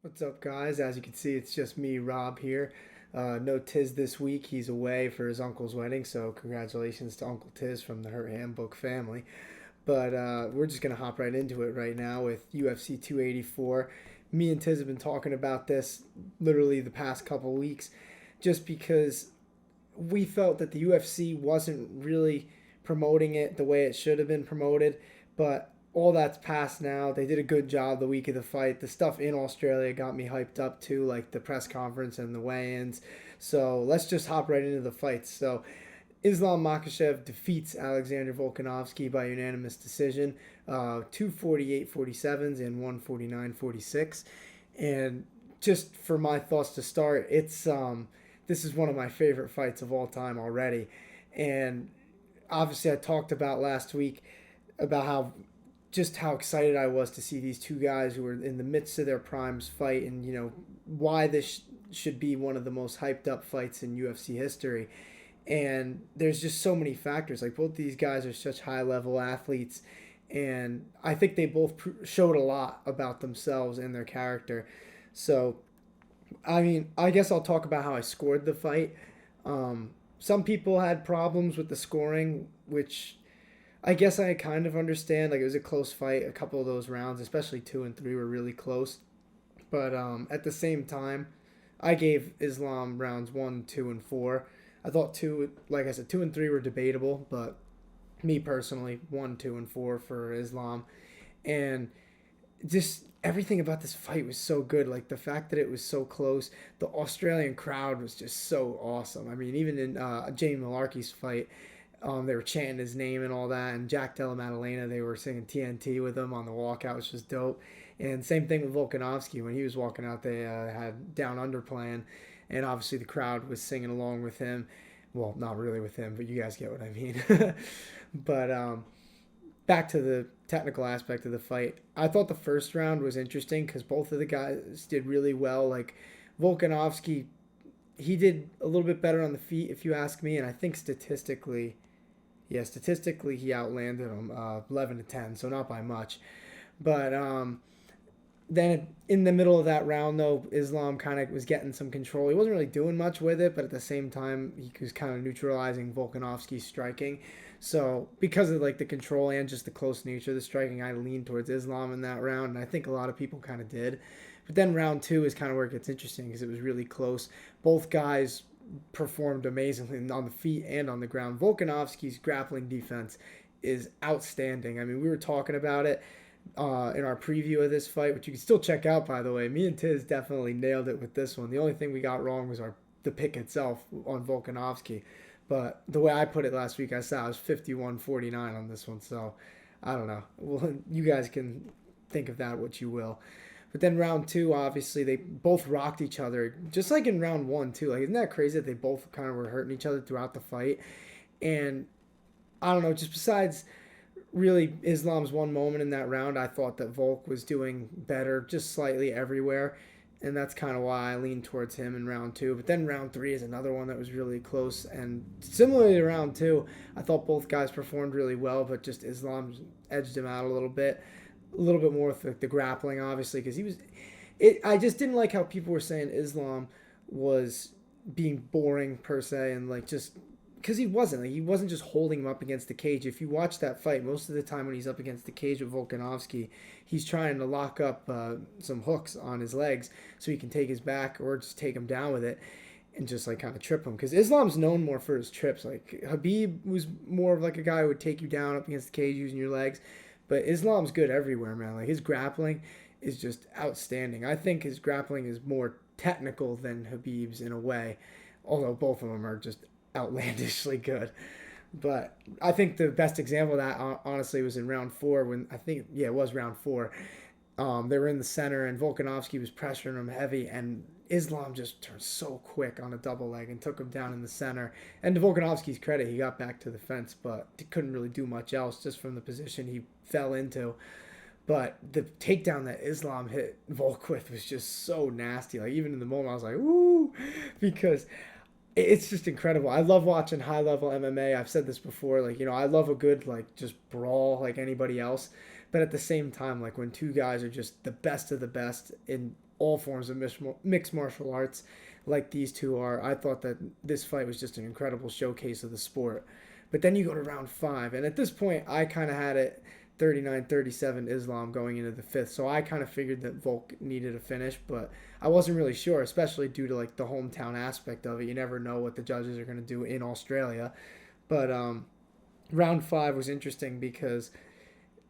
What's up, guys? As you can see, it's just me, Rob, here. No Tiz this week. He's away for his uncle's wedding, so congratulations to Uncle Tiz from the Hurt Handbook family. But we're just going to hop right into it right now with UFC 284. Me and Tiz have been talking about this literally the past couple weeks just because we felt that the UFC wasn't really promoting it the way it should have been promoted, but all that's past now. They did a good job the week of the fight. The stuff in Australia got me hyped up too, like the press conference and the weigh-ins. So let's just hop right into the fights. So Islam Makhachev defeats Alexander Volkanovski by unanimous decision, 248-47s and 149-46. And just for my thoughts to start, it's this is one of my favorite fights of all time already. And obviously I talked about last week about how excited I was to see these two guys who were in the midst of their primes fight, and why this should be one of the most hyped up fights in UFC history. And there's just so many factors. Like, both these guys are such high level athletes, and I think they both showed a lot about themselves and their character. So, I mean, I guess I'll talk about how I scored the fight. Some people had problems with the scoring, which I guess I kind of understand. Like, it was a close fight. A couple of those rounds, especially 2 and 3, were really close. But at the same time, I gave Islam rounds 1, 2, and 4. I thought like I said, 2 and 3 were debatable, but me personally, 1, 2, and 4 for Islam. And just everything about this fight was so good. Like, the fact that it was so close, the Australian crowd was just so awesome. I mean, even in Jamie Malarkey's fight, they were chanting his name and all that, and Jack Della Maddelena, they were singing TNT with him on the walkout, which was dope. And same thing with Volkanovski. When he was walking out, they had Down Under playing, and obviously the crowd was singing along with him. Well, not really with him, but you guys get what I mean. But back to the technical aspect of the fight. I thought the first round was interesting because both of the guys did really well. Like, Volkanovski, he did a little bit better on the feet, if you ask me, and I think statistically he outlanded him 11-10, so not by much. But then in the middle of that round, though, Islam kind of was getting some control. He wasn't really doing much with it, but at the same time, he was kind of neutralizing Volkanovski's striking. So because of like the control and just the close nature of the striking, I leaned towards Islam in that round, and I think a lot of people kind of did. But then round two is kind of where it gets interesting because it was really close. Both guys performed amazingly on the feet and on the ground. Volkanovski's grappling defense is outstanding. I mean, we were talking about it in our preview of this fight, which you can still check out, by the way. Me and Tiz definitely nailed it with this one. The only thing we got wrong was the pick itself on Volkanovski. But the way I put it last week, I said I was 51-49 on this one. So I don't know. Well, you guys can think of that what you will. But then round two, obviously, they both rocked each other, just like in round one, too. Like, isn't that crazy that they both kind of were hurting each other throughout the fight? And I don't know, just besides really Islam's one moment in that round, I thought that Volk was doing better just slightly everywhere. And that's kind of why I leaned towards him in round two. But then round three is another one that was really close. And similarly to round two, I thought both guys performed really well, but just Islam edged him out a little bit more with the grappling, obviously, because I just didn't like how people were saying Islam was being boring per se, and like, just because he wasn't just holding him up against the cage. If you watch that fight, most of the time when he's up against the cage with Volkanovski, he's trying to lock up some hooks on his legs so he can take his back or just take him down with it and just like kind of trip him, because Islam's known more for his trips. Like, Habib was more of like a guy who would take you down up against the cage using your legs. But Islam's good everywhere, man. Like, his grappling is just outstanding. I think his grappling is more technical than Habib's in a way, although both of them are just outlandishly good. But I think the best example of that, honestly, was in round four when it was round four. They were in the center, and Volkanovski was pressuring him heavy, and Islam just turned so quick on a double leg and took him down in the center. And to Volkanovski's credit, he got back to the fence, but couldn't really do much else just from the position he fell into. But the takedown that Islam hit Volk with was just so nasty. Like, even in the moment, I was like, ooh, because it's just incredible. I love watching high level MMA. I've said this before. Like, I love a good, like, just brawl like anybody else. But at the same time, like, when two guys are just the best of the best in all forms of mixed martial arts like these two are. I thought that this fight was just an incredible showcase of the sport. But then you go to round 5, and at this point, I kind of had it 39-37 Islam going into the 5th, so I kind of figured that Volk needed a finish, but I wasn't really sure, especially due to like the hometown aspect of it. You never know what the judges are going to do in Australia. But round 5 was interesting because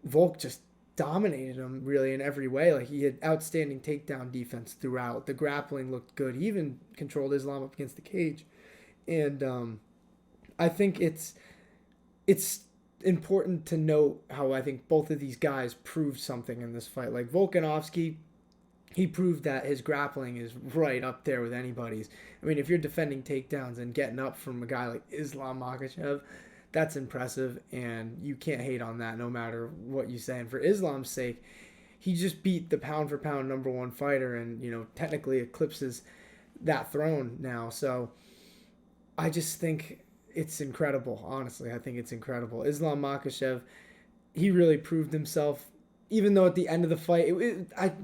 Volk just dominated him really in every way. Like, he had outstanding takedown defense throughout. The grappling looked good. He even controlled Islam up against the cage. And I think it's important to note how I think both of these guys proved something in this fight. Like, Volkanovski, he proved that his grappling is right up there with anybody's. I mean, if you're defending takedowns and getting up from a guy like Islam Makhachev, that's impressive, and you can't hate on that no matter what you say. And for Islam's sake, he just beat the pound-for-pound number 1 fighter and, technically eclipses that throne now. So I just think it's incredible, honestly. I think it's incredible. Islam Makhachev, he really proved himself, even though at the end of the fight,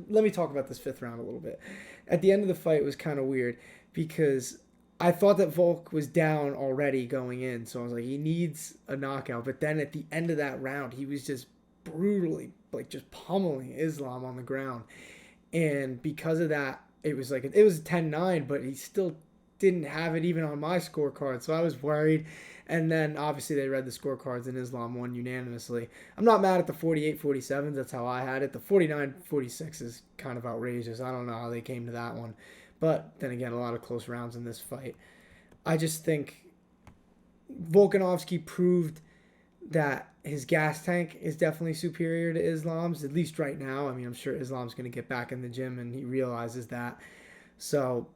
let me talk about this 5th round a little bit. At the end of the fight, it was kind of weird because I thought that Volk was down already going in, so I was like, he needs a knockout. But then at the end of that round, he was just brutally, like, just pummeling Islam on the ground. And because of that, it was 10-9, but he still didn't have it even on my scorecard, so I was worried. And then obviously they read the scorecards and Islam won unanimously. I'm not mad at the 48-47. That's how I had it. The 49-46 is kind of outrageous. I don't know how they came to that one. But then again, a lot of close rounds in this fight. I just think Volkanovski proved that his gas tank is definitely superior to Islam's, at least right now. I mean, I'm sure Islam's going to get back in the gym and he realizes that. So,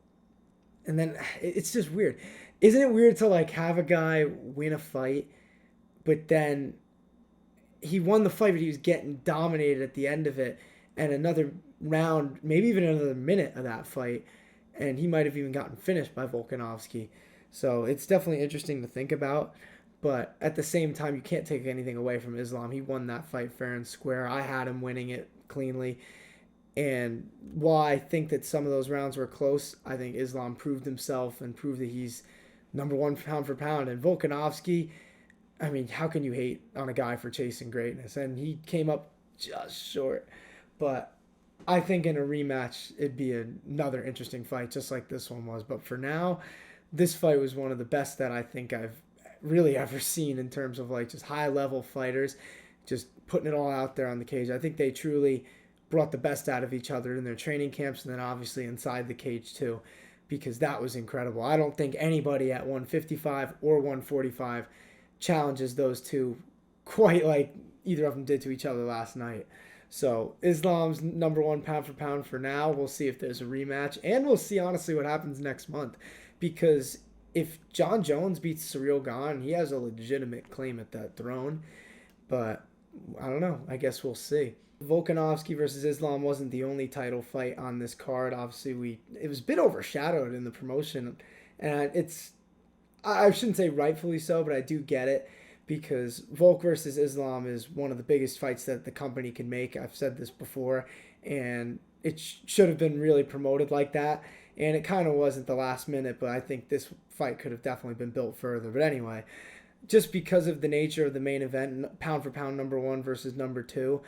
and then it's just weird. Isn't it weird to like have a guy win a fight, but then he won the fight, but he was getting dominated at the end of it, and another round, maybe even another minute of that fight, and he might have even gotten finished by Volkanovski. So it's definitely interesting to think about. But at the same time, you can't take anything away from Islam. He won that fight fair and square. I had him winning it cleanly. And while I think that some of those rounds were close, I think Islam proved himself and proved that he's number 1 pound for pound. And Volkanovski, I mean, how can you hate on a guy for chasing greatness? And he came up just short. But I think in a rematch, it'd be another interesting fight, just like this one was. But for now, this fight was one of the best that I think I've really ever seen in terms of like just high-level fighters, just putting it all out there on the cage. I think they truly brought the best out of each other in their training camps and then obviously inside the cage too, because that was incredible. I don't think anybody at 155 or 145 challenges those two quite like either of them did to each other last night. So Islam's number 1 pound for pound for now. We'll see if there's a rematch, and we'll see honestly what happens next month, because if John Jones beats Ciryl Gane, he has a legitimate claim at that throne. But I don't know. I guess we'll see. Volkanovski versus Islam wasn't the only title fight on this card. Obviously, it was a bit overshadowed in the promotion, and I shouldn't say rightfully so, but I do get it, because Volk versus Islam is one of the biggest fights that the company can make. I've said this before, and it should have been really promoted like that, and it kind of was at the last minute, but I think this fight could have definitely been built further. But anyway, just because of the nature of the main event, pound for pound number 1 versus number 2,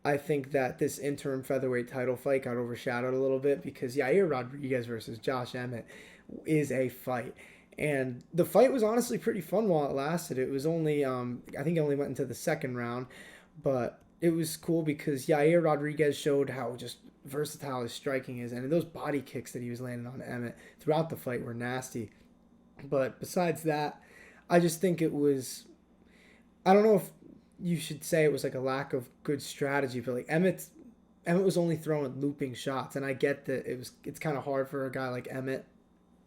I think that this interim featherweight title fight got overshadowed a little bit, because Yair Rodriguez versus Josh Emmett is a fight. And the fight was honestly pretty fun while it lasted. It was only, I think it only went into the 2nd round, but it was cool because Yair Rodriguez showed how just versatile his striking is, and those body kicks that he was landing on Emmett throughout the fight were nasty. But besides that, I just think it was, I don't know if you should say it was like a lack of good strategy, but like Emmett was only throwing looping shots, and I get that it's kind of hard for a guy like Emmett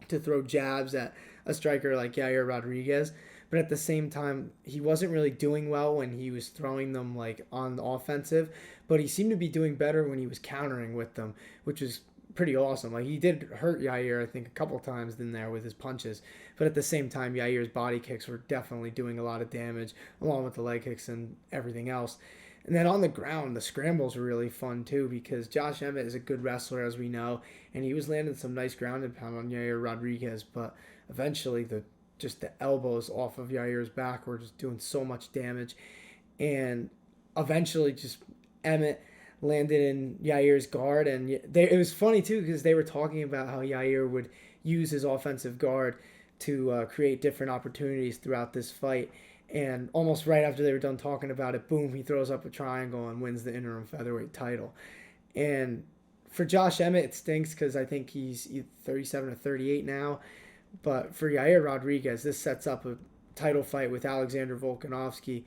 to throw jabs at a striker like Yair Rodriguez, but at the same time, he wasn't really doing well when he was throwing them like on the offensive, but he seemed to be doing better when he was countering with them, which was pretty awesome. Like, he did hurt Yair, I think, a couple times in there with his punches. But at the same time, Yair's body kicks were definitely doing a lot of damage, along with the leg kicks and everything else. And then on the ground, the scrambles were really fun too, because Josh Emmett is a good wrestler, as we know, and he was landing some nice ground and pound on Yair Rodriguez. But eventually, the elbows off of Yair's back were just doing so much damage, and eventually, just Emmett landed in Yair's guard, and it was funny too, because they were talking about how Yair would use his offensive guard to create different opportunities throughout this fight. And almost right after they were done talking about it, boom, he throws up a triangle and wins the interim featherweight title. And for Josh Emmett, it stinks because I think he's 37 or 38 now. But for Yair Rodriguez, this sets up a title fight with Alexander Volkanovski.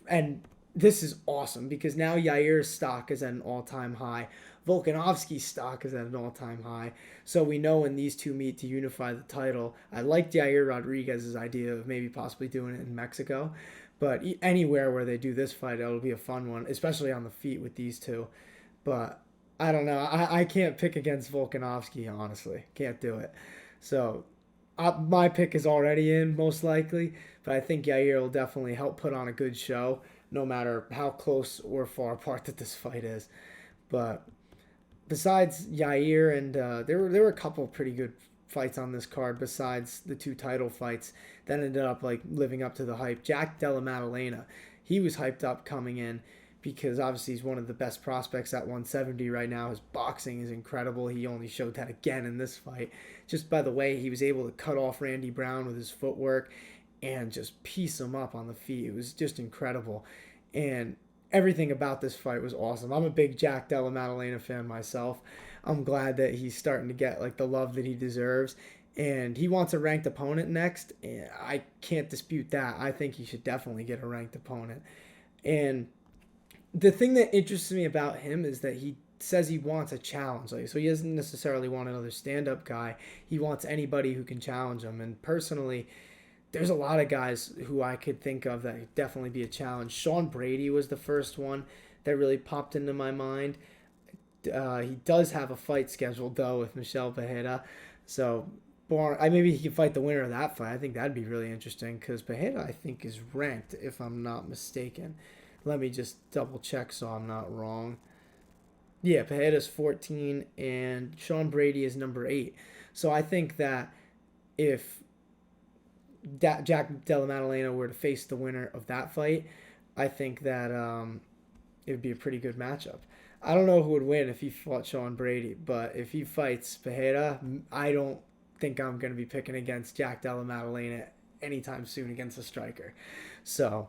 And this is awesome because now Yair's stock is at an all-time high. Volkanovski's stock is at an all-time high. So we know when these two meet to unify the title. I liked Yair Rodriguez's idea of maybe possibly doing it in Mexico. But anywhere where they do this fight, it'll be a fun one, especially on the feet with these two. But I don't know. I can't pick against Volkanovski, honestly. Can't do it. So my pick is already in, most likely. But I think Yair will definitely help put on a good show, no matter how close or far apart that this fight is. But besides Yair, and there were a couple of pretty good fights on this card besides the two title fights that ended up like living up to the hype. Jack Della Maddelena, he was hyped up coming in because obviously he's one of the best prospects at 170 right now. His boxing is incredible. He only showed that again in this fight. Just by the way, he was able to cut off Randy Brown with his footwork and just piece him up on the feet. It was just incredible. And everything about this fight was awesome. I'm a big Jack Della Maddelena fan myself. I'm glad that he's starting to get like the love that he deserves. And he wants a ranked opponent next. And I can't dispute that. I think he should definitely get a ranked opponent. And the thing that interests me about him is that he says he wants a challenge. Like, so he doesn't necessarily want another stand-up guy. He wants anybody who can challenge him. And personally, there's a lot of guys who I could think of that could definitely be a challenge. Sean Brady was the first one that really popped into my mind. He does have a fight scheduled, though, with Michel Pereira. So maybe he could fight the winner of that fight. I think that'd be really interesting because Pereira, I think, is ranked, if I'm not mistaken. Let me just double check so I'm not wrong. Yeah, Pereira's 14 and Sean Brady is number 8. So I think that if Jack Della Maddelena were to face the winner of that fight, I think that it would be a pretty good matchup. I don't know who would win if he fought Sean Brady, but if he fights Pereira, I don't think I'm going to be picking against Jack Della Maddelena anytime soon against a striker. So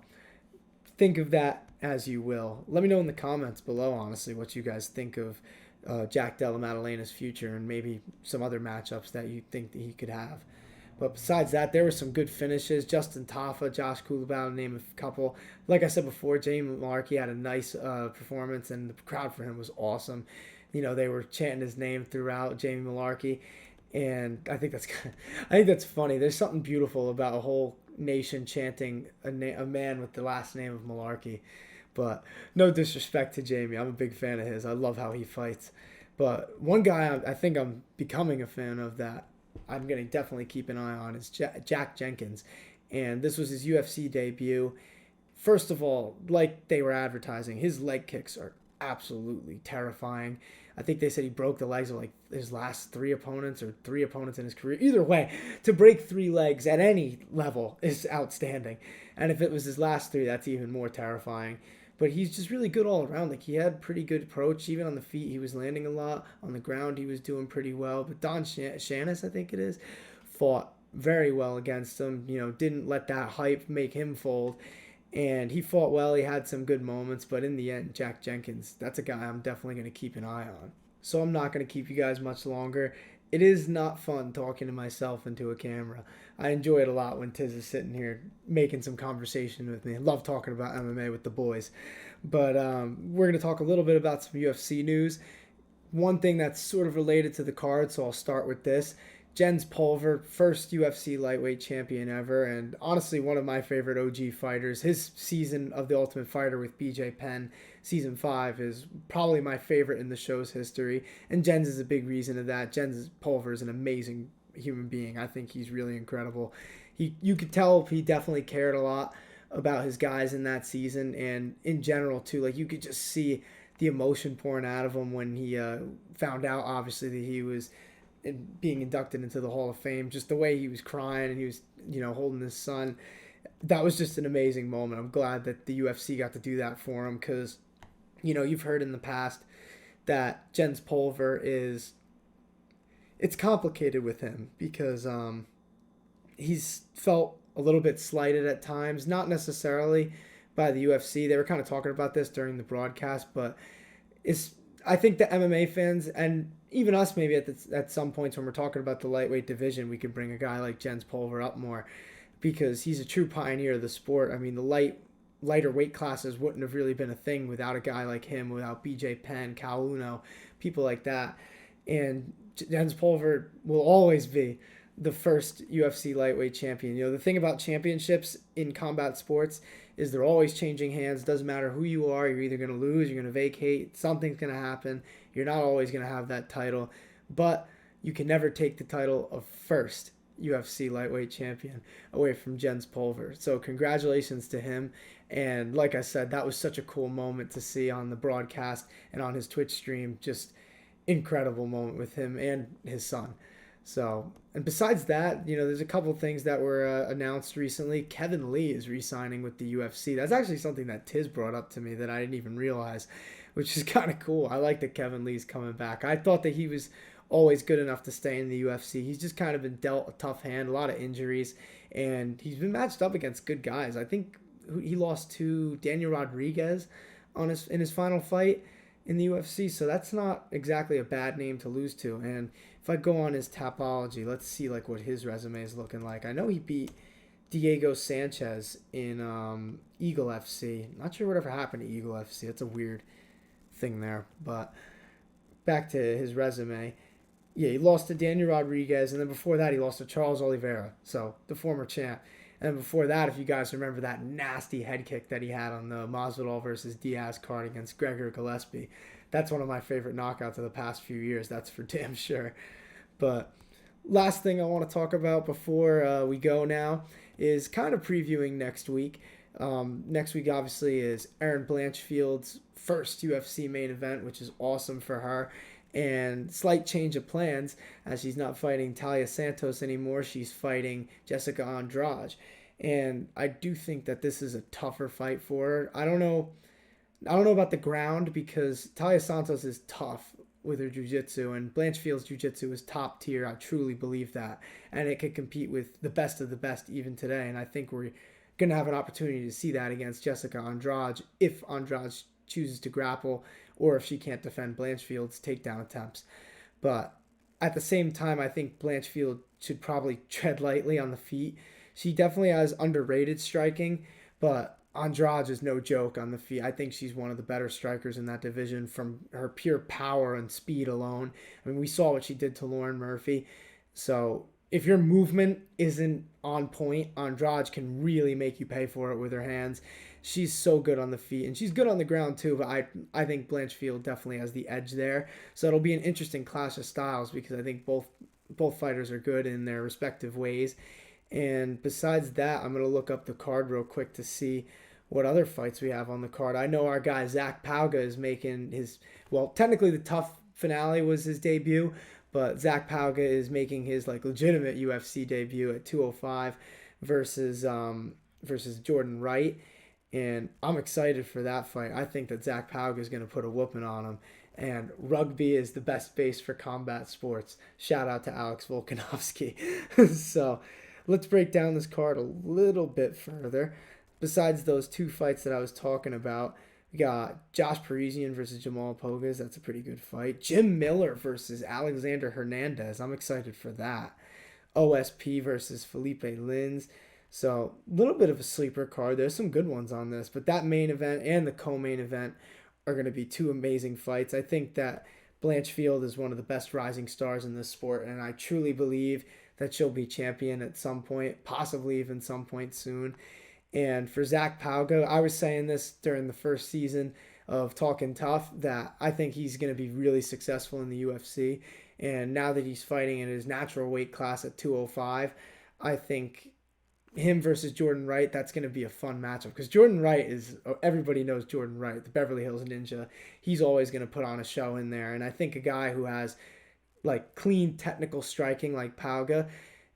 think of that as you will. Let me know in the comments below, honestly, what you guys think of Jack Della Maddelena's future and maybe some other matchups that you think that he could have. But besides that, there were some good finishes. Justin Tafa, Josh Kulabau, to name a couple. Like I said before, Jamie Malarkey had a nice performance, and the crowd for him was awesome. You know, they were chanting his name throughout, Jamie Malarkey, and I think that's funny. There's something beautiful about a whole nation chanting a man with the last name of Malarkey. But no disrespect to Jamie. I'm a big fan of his. I love how he fights. But one guy I think I'm becoming a fan of that I'm going to definitely keep an eye on is Jack Jenkins. And this was his UFC debut. First of all, like they were advertising, his leg kicks are absolutely terrifying. I think they said he broke the legs of like his last 3 opponents or 3 opponents in his career. Either way, to break 3 legs at any level is outstanding. And if it was his last 3, that's even more terrifying. But he's just really good all around. Like, he had pretty good approach. Even on the feet, he was landing a lot. On the ground, he was doing pretty well. But Don Shannis, I think it is, fought very well against him. You know, didn't let that hype make him fold. And he fought well. He had some good moments. But in the end, Jack Jenkins, that's a guy I'm definitely going to keep an eye on. So I'm not going to keep you guys much longer. It is not fun talking to myself into a camera. I enjoy it a lot when Tiz is sitting here making some conversation with me. I love talking about MMA with the boys. But we're going to talk a little bit about some UFC news. One thing that's sort of related to the card, so I'll start with this. JENS Pulver, first UFC lightweight champion ever, and honestly one of my favorite OG fighters. His season of The Ultimate Fighter with BJ Penn, season 5, is probably my favorite in the show's history, and JENS is a big reason of that. JENS Pulver is an amazing human being. I think he's really incredible. You could tell he definitely cared a lot about his guys in that season, and in general too. Like, you could just see the emotion pouring out of him when he found out, obviously, that he was being inducted into the Hall of Fame. Just the way he was crying and he was, holding his son. That was just an amazing moment. I'm glad that the UFC got to do that for him, because, you've heard in the past that JENS Pulver it's complicated with him, because he's felt a little bit slighted at times, not necessarily by the UFC. They were kind of talking about this during the broadcast, but I think the MMA fans, and even us maybe at some points when we're talking about the lightweight division, we could bring a guy like JENS Pulver up more, because he's a true pioneer of the sport. I mean, the lighter weight classes wouldn't have really been a thing without a guy like him, without BJ Penn, Cal Uno, people like that. And JENS Pulver will always be the first UFC lightweight champion. The thing about championships in combat sports is they're always changing hands. Doesn't matter who you are. You're either going to lose, you're going to vacate, something's going to happen. You're not always going to have that title, but you can never take the title of first UFC lightweight champion away from JENS Pulver. So congratulations to him. And like I said, that was such a cool moment to see on the broadcast and on his Twitch stream. Just incredible moment with him and his son. So, and besides that, there's a couple things that were announced recently. Kevin Lee is re-signing with the UFC. That's actually something that Tiz brought up to me that I didn't even realize, which is kind of cool. I like that Kevin Lee's coming back. I thought that he was always good enough to stay in the UFC. He's just kind of been dealt a tough hand, a lot of injuries, and he's been matched up against good guys. I think he lost to Daniel Rodriguez in his final fight in the UFC, so that's not exactly a bad name to lose to. And if I go on his Tapology, let's see what his resume is looking like. I know he beat Diego Sanchez in Eagle FC. Not sure whatever happened to Eagle FC. That's a weird thing there. But back to his resume. Yeah, he lost to Daniel Rodriguez, and then before that he lost to Charles Oliveira, so the former champ. And before that, if you guys remember that nasty head kick that he had on the Masvidal versus Diaz card against Gregor Gillespie, that's one of my favorite knockouts of the past few years. That's for damn sure. But last thing I want to talk about before we go now is kind of previewing next week. Next week, obviously, is Erin Blanchfield's first UFC main event, which is awesome for her. And slight change of plans, as she's not fighting Talia Santos anymore. She's fighting Jessica Andrade. And I do think that this is a tougher fight for her. I don't know about the ground, because Talia Santos is tough with her jiu-jitsu, and Blanchfield's jiu-jitsu is top tier. I truly believe that. And it could compete with the best of the best even today. And I think we're going to have an opportunity to see that against Jessica Andrade if Andrade chooses to grapple, or if she can't defend Blanchfield's takedown attempts. But at the same time, I think Blanchfield should probably tread lightly on the feet. She definitely has underrated striking, but Andrade is no joke on the feet. I think she's one of the better strikers in that division from her pure power and speed alone. I mean, we saw what she did to Lauren Murphy. So if your movement isn't on point, Andrade can really make you pay for it with her hands. She's so good on the feet, and she's good on the ground too, but I think Blanchfield definitely has the edge there. So it'll be an interesting clash of styles, because I think both fighters are good in their respective ways. And besides that, I'm going to look up the card real quick to see what other fights we have on the card. I know our guy Zach Pauga is making technically the Tough finale was his debut, but Zach Pauga is making his legitimate UFC debut at 205 versus Jordan Wright. And I'm excited for that fight. I think that Zach Pauga is going to put a whooping on him. And rugby is the best base for combat sports. Shout out to Alex Volkanovski. So let's break down this card a little bit further. Besides those two fights that I was talking about, we got Josh Parisian versus Jamal Pogas. That's a pretty good fight. Jim Miller versus Alexander Hernandez. I'm excited for that. OSP versus Felipe Lins. So a little bit of a sleeper card. There's some good ones on this, but that main event and the co-main event are going to be two amazing fights. I think that Blanchfield is one of the best rising stars in this sport, and I truly believe that she'll be champion at some point, possibly even some point soon. And for Zach PAUGA, I was saying this during the first season of Talking Tough that I think he's going to be really successful in the UFC. And now that he's fighting in his natural weight class at 205, I think him versus Jordan Wright, that's going to be a fun matchup because Jordan Wright is, everybody knows Jordan Wright, the Beverly Hills Ninja. He's always going to put on a show in there. And I think a guy who has like clean technical striking like PAUGA,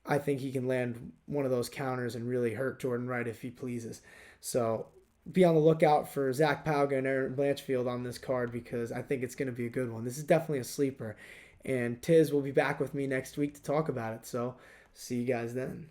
I think he can land one of those counters and really hurt Jordan Wright if he pleases. So be on the lookout for Zach PAUGA and Aaron Blanchfield on this card because I think it's going to be a good one. This is definitely a sleeper. And Tiz will be back with me next week to talk about it. So see you guys then.